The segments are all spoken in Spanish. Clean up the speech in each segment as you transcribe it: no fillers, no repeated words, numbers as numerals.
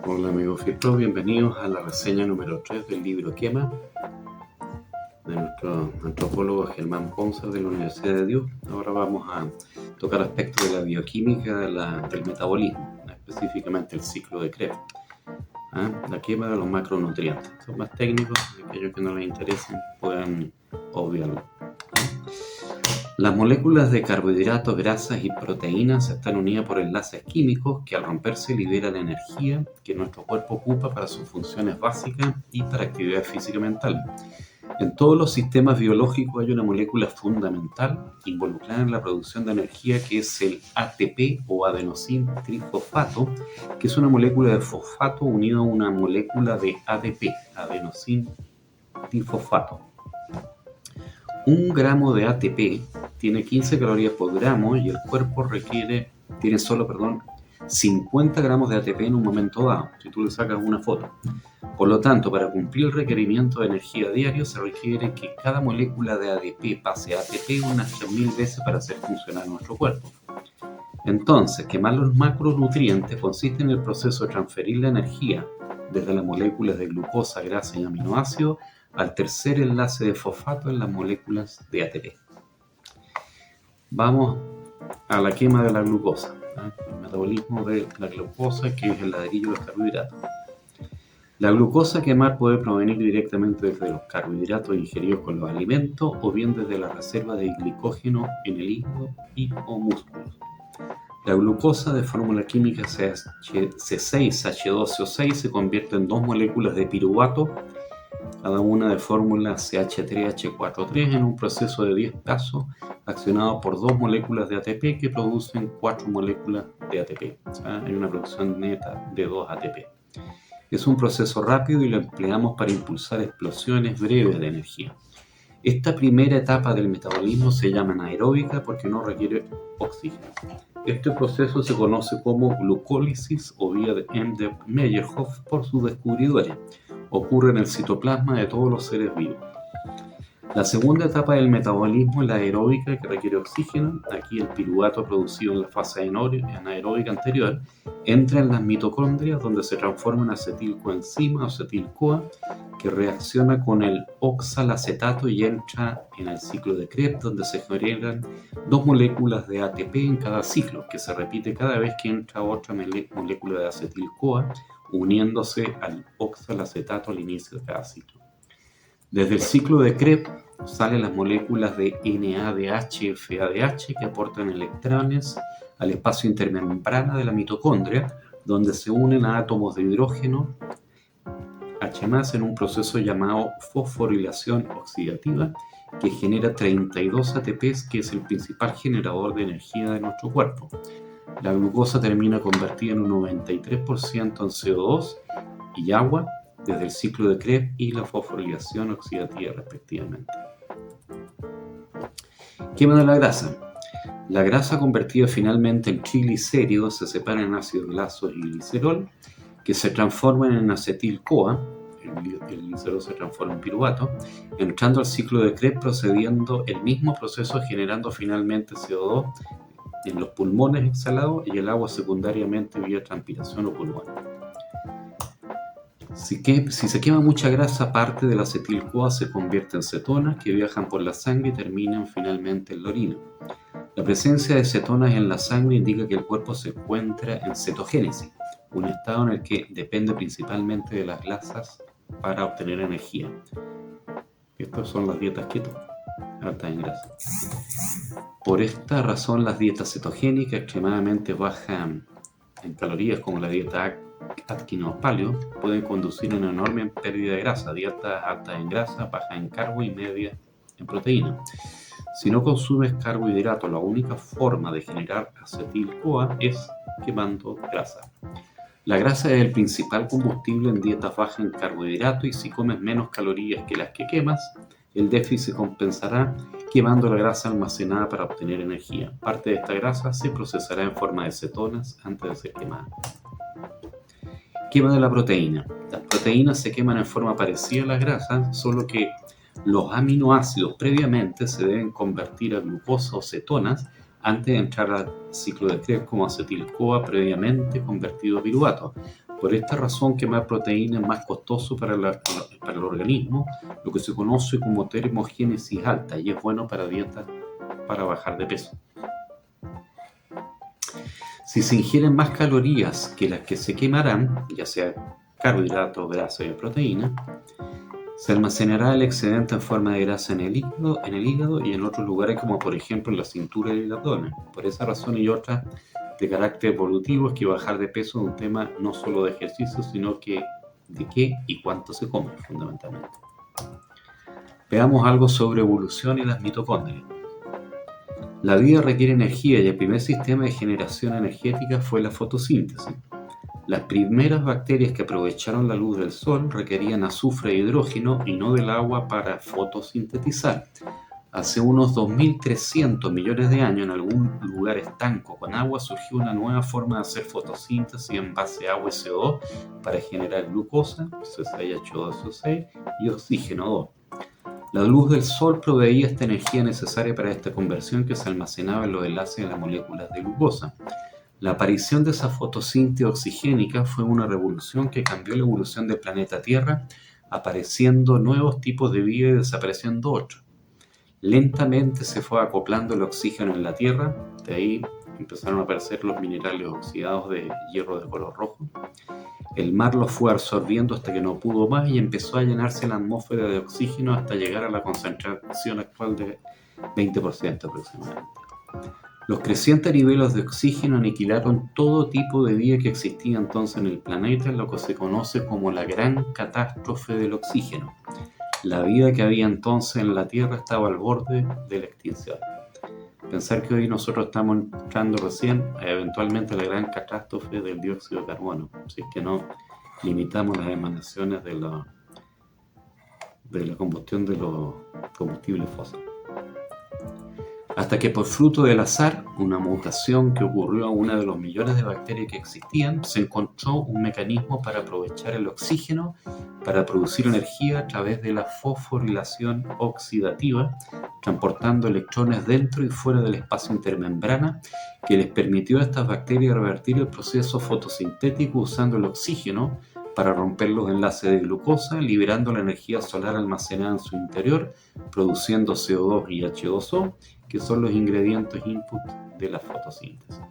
Hola amigos Fito, bienvenidos a la reseña número 3 del libro Quema de nuestro antropólogo Germán Ponce de la Universidad de Duke. Ahora vamos a tocar aspectos de la bioquímica del metabolismo, específicamente el ciclo de Krebs, la quema de los macronutrientes. Son más técnicos, aquellos que no les interesen pueden obviarlo. Las moléculas de carbohidratos, grasas y proteínas están unidas por enlaces químicos que al romperse liberan energía que nuestro cuerpo ocupa para sus funciones básicas y para actividad física y mental. En todos los sistemas biológicos hay una molécula fundamental involucrada en la producción de energía que es el ATP o adenosín trifosfato, que es una molécula de fosfato unida a una molécula de ADP, adenosín trifosfato. 1 gramo de ATP tiene 15 calorías por gramo y el cuerpo tiene solo 50 gramos de ATP en un momento dado, si tú le sacas una foto. Por lo tanto, para cumplir el requerimiento de energía diario se requiere que cada molécula de ADP pase a ATP unas 3.000 veces para hacer funcionar nuestro cuerpo. Entonces, quemar los macronutrientes consiste en el proceso de transferir la energía desde las moléculas de glucosa, grasa y aminoácidos al tercer enlace de fosfato en las moléculas de ATP. Vamos a la quema de la glucosa, el metabolismo de la glucosa, que es el ladrillo de los carbohidratos. La glucosa a quemar puede provenir directamente desde los carbohidratos ingeridos con los alimentos o bien desde la reserva de glicógeno en el hígado y o músculos. La glucosa de fórmula química C6H12O6 se convierte en 2 moléculas de piruvato, cada una de fórmula CH3H43 en un proceso de 10 pasos accionado por 2 moléculas de ATP que producen 4 moléculas de ATP. O sea, hay una producción neta de 2 ATP. Es un proceso rápido y lo empleamos para impulsar explosiones breves de energía. Esta primera etapa del metabolismo se llama anaeróbica porque no requiere oxígeno. Este proceso se conoce como glucólisis o vía de Meyerhoff por sus descubridores. Ocurre en el citoplasma de todos los seres vivos. La segunda etapa del metabolismo es la aeróbica, que requiere oxígeno. Aquí el piruvato producido en la fase anaeróbica anterior entra en las mitocondrias, donde se transforma en acetilcoenzima o acetil-CoA, que reacciona con el oxalacetato y entra en el ciclo de Krebs, donde se generan 2 moléculas de ATP en cada ciclo, que se repite cada vez que entra otra molécula de acetil-CoA, uniéndose al oxalacetato al inicio de cada ciclo. Desde el ciclo de Krebs salen las moléculas de NADH, FADH, que aportan electrones al espacio intermembrana de la mitocondria, donde se unen a átomos de hidrógeno H+ en un proceso llamado fosforilación oxidativa, que genera 32 ATPs, que es el principal generador de energía de nuestro cuerpo. La glucosa termina convertida en un 93% en CO2 y agua desde el ciclo de Krebs y la fosforilación oxidativa respectivamente. Quema de la grasa. La grasa convertida finalmente en triglicéridos se separa en ácidos grasos y glicerol, que se transforman en acetil-CoA, el glicerol se transforma en piruvato, entrando al ciclo de Krebs procediendo el mismo proceso generando finalmente CO2 en los pulmones exhalados y el agua secundariamente vía transpiración o pulmón. Si se quema mucha grasa, parte del acetil-CoA se convierte en cetonas que viajan por la sangre y terminan finalmente en la orina. La presencia de cetonas en la sangre indica que el cuerpo se encuentra en cetogénesis, un estado en el que depende principalmente de las grasas para obtener energía. Estas son las dietas keto, altas en grasa. Por esta razón, las dietas cetogénicas extremadamente bajas en calorías, como la dieta Atkins o Paleo, pueden conducir a una enorme pérdida de grasa. Dietas altas en grasa, bajas en carbo y medias en proteína. Si no consumes carbohidratos, la única forma de generar acetil-CoA es quemando grasa. La grasa es el principal combustible en dietas bajas en carbohidratos y si comes menos calorías que las que quemas, el déficit se compensará quemando la grasa almacenada para obtener energía. Parte de esta grasa se procesará en forma de cetonas antes de ser quemada. Quema de la proteína. Las proteínas se queman en forma parecida a las grasas, solo que los aminoácidos previamente se deben convertir a glucosa o cetonas antes de entrar al ciclo de Krebs como acetil-CoA previamente convertido a piruvato. Por esta razón, quemar proteína es más costoso para el organismo, lo que se conoce como termogénesis alta, y es bueno para dietas para bajar de peso. Si se ingieren más calorías que las que se quemarán, ya sea carbohidratos, grasa y proteína, se almacenará el excedente en forma de grasa en el hígado y en otros lugares como por ejemplo en la cintura y el abdomen. Por esa razón y otras de carácter evolutivo es que bajar de peso es un tema no solo de ejercicio, sino que de qué y cuánto se come, fundamentalmente. Veamos algo sobre evolución y las mitocondrias. La vida requiere energía y el primer sistema de generación energética fue la fotosíntesis. Las primeras bacterias que aprovecharon la luz del sol requerían azufre e hidrógeno y no del agua para fotosintetizar. Hace unos 2.300 millones de años, en algún lugar estanco con agua, surgió una nueva forma de hacer fotosíntesis en base a agua y CO2 para generar glucosa, C6H12O6, y oxígeno 2. La luz del sol proveía esta energía necesaria para esta conversión que se almacenaba en los enlaces de las moléculas de glucosa. La aparición de esa fotosíntesis oxigénica fue una revolución que cambió la evolución del planeta Tierra, apareciendo nuevos tipos de vida y desapareciendo otros. Lentamente se fue acoplando el oxígeno en la Tierra, de ahí empezaron a aparecer los minerales oxidados de hierro de color rojo. El mar los fue absorbiendo hasta que no pudo más y empezó a llenarse la atmósfera de oxígeno hasta llegar a la concentración actual de 20% aproximadamente. Los crecientes niveles de oxígeno aniquilaron todo tipo de vida que existía entonces en el planeta, en lo que se conoce como la gran catástrofe del oxígeno. La vida que había entonces en la Tierra estaba al borde de la extinción. Pensar que hoy nosotros estamos entrando recién eventualmente a la gran catástrofe del dióxido de carbono, si es que no limitamos las emanaciones de la combustión de los combustibles fósiles. Hasta que por fruto del azar, una mutación que ocurrió a una de los millones de bacterias que existían, se encontró un mecanismo para aprovechar el oxígeno para producir energía a través de la fosforilación oxidativa, transportando electrones dentro y fuera del espacio intermembrana, que les permitió a estas bacterias revertir el proceso fotosintético usando el oxígeno para romper los enlaces de glucosa, liberando la energía solar almacenada en su interior, produciendo CO2 y H2O, que son los ingredientes input de la fotosíntesis.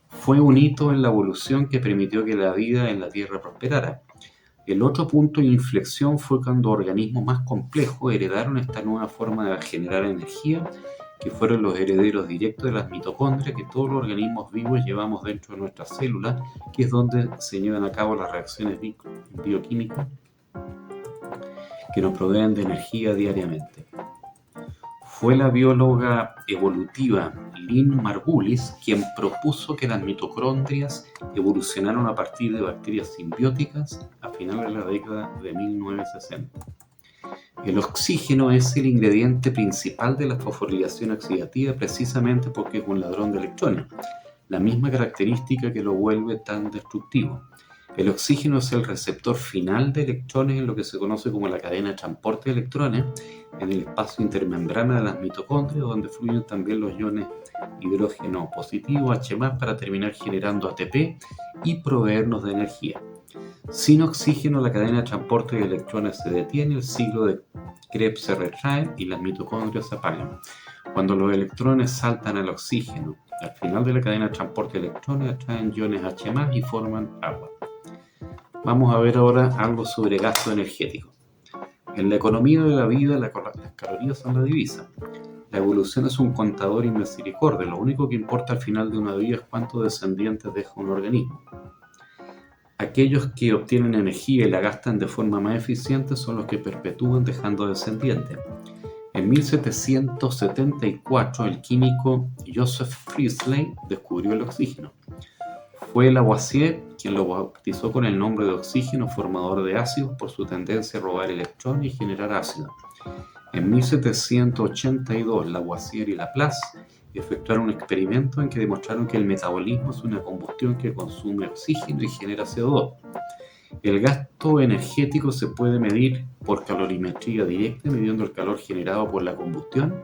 Fue un hito en la evolución que permitió que la vida en la Tierra prosperara. El otro punto de inflexión fue cuando organismos más complejos heredaron esta nueva forma de generar energía, que fueron los herederos directos de las mitocondrias que todos los organismos vivos llevamos dentro de nuestras células, que es donde se llevan a cabo las reacciones bioquímicas que nos proveen de energía diariamente. Fue la bióloga evolutiva Lynn Margulis quien propuso que las mitocondrias evolucionaron a partir de bacterias simbióticas a finales de la década de 1960. El oxígeno es el ingrediente principal de la fosforilación oxidativa precisamente porque es un ladrón de electrones, la misma característica que lo vuelve tan destructivo. El oxígeno es el receptor final de electrones en lo que se conoce como la cadena de transporte de electrones en el espacio intermembrana de las mitocondrias, donde fluyen también los iones hidrógeno positivo, H+, para terminar generando ATP y proveernos de energía. Sin oxígeno, la cadena de transporte de electrones se detiene, el ciclo de Krebs se retrae y las mitocondrias se apagan. Cuando los electrones saltan al oxígeno, al final de la cadena de transporte de electrones atraen iones H+ y forman agua. Vamos a ver ahora algo sobre gasto energético. En la economía de la vida, las calorías son la divisa. La evolución es un contador y misericordia. Lo único que importa al final de una vida es cuántos descendientes deja un organismo. Aquellos que obtienen energía y la gastan de forma más eficiente son los que perpetúan dejando descendientes. En 1774, el químico Joseph Priestley descubrió el oxígeno. Fue Lavoisier quien lo bautizó con el nombre de oxígeno formador de ácidos por su tendencia a robar electrones y generar ácido. En 1782, Lavoisier y Laplace efectuaron un experimento en que demostraron que el metabolismo es una combustión que consume oxígeno y genera CO2. El gasto energético se puede medir por calorimetría directa, midiendo el calor generado por la combustión,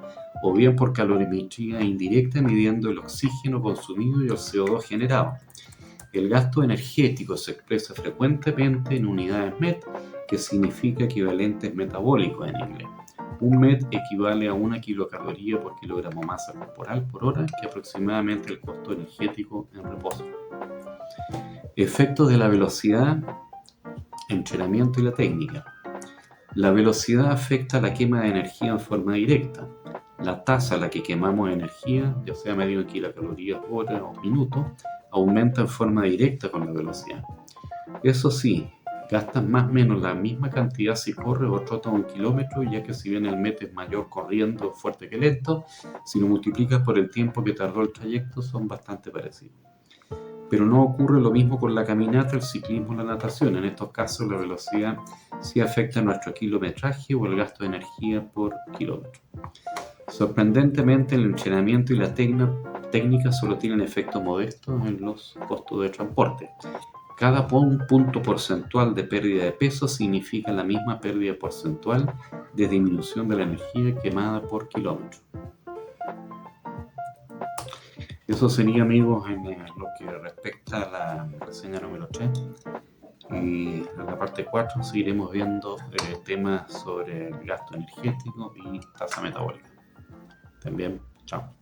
o bien por calorimetría indirecta, midiendo el oxígeno consumido y el CO2 generado. El gasto energético se expresa frecuentemente en unidades MET, que significa equivalentes metabólicos en inglés. Un MET equivale a 1 kilocaloría por kilogramo masa corporal por hora, que es aproximadamente el costo energético en reposo. Efectos de la velocidad, entrenamiento y la técnica. La velocidad afecta la quema de energía en forma directa. La tasa a la que quemamos energía, ya sea medido en kilocalorías hora o minuto, aumenta en forma directa con la velocidad. Eso sí, gastas más o menos la misma cantidad si corres o trotas 1 kilómetro, ya que si bien el MET es mayor corriendo fuerte que lento, si lo multiplicas por el tiempo que tardó el trayecto son bastante parecidos. Pero no ocurre lo mismo con la caminata, el ciclismo o la natación. En estos casos la velocidad sí afecta nuestro kilometraje o el gasto de energía por kilómetro. Sorprendentemente, el entrenamiento y la técnica solo tienen efectos modestos en los costos de transporte. Cada punto porcentual de pérdida de peso significa la misma pérdida porcentual de disminución de la energía quemada por kilómetro. Eso sería, amigos, en lo que respecta a la reseña número 3. Y en la parte 4 seguiremos viendo temas sobre el gasto energético y tasa metabólica. También, chao.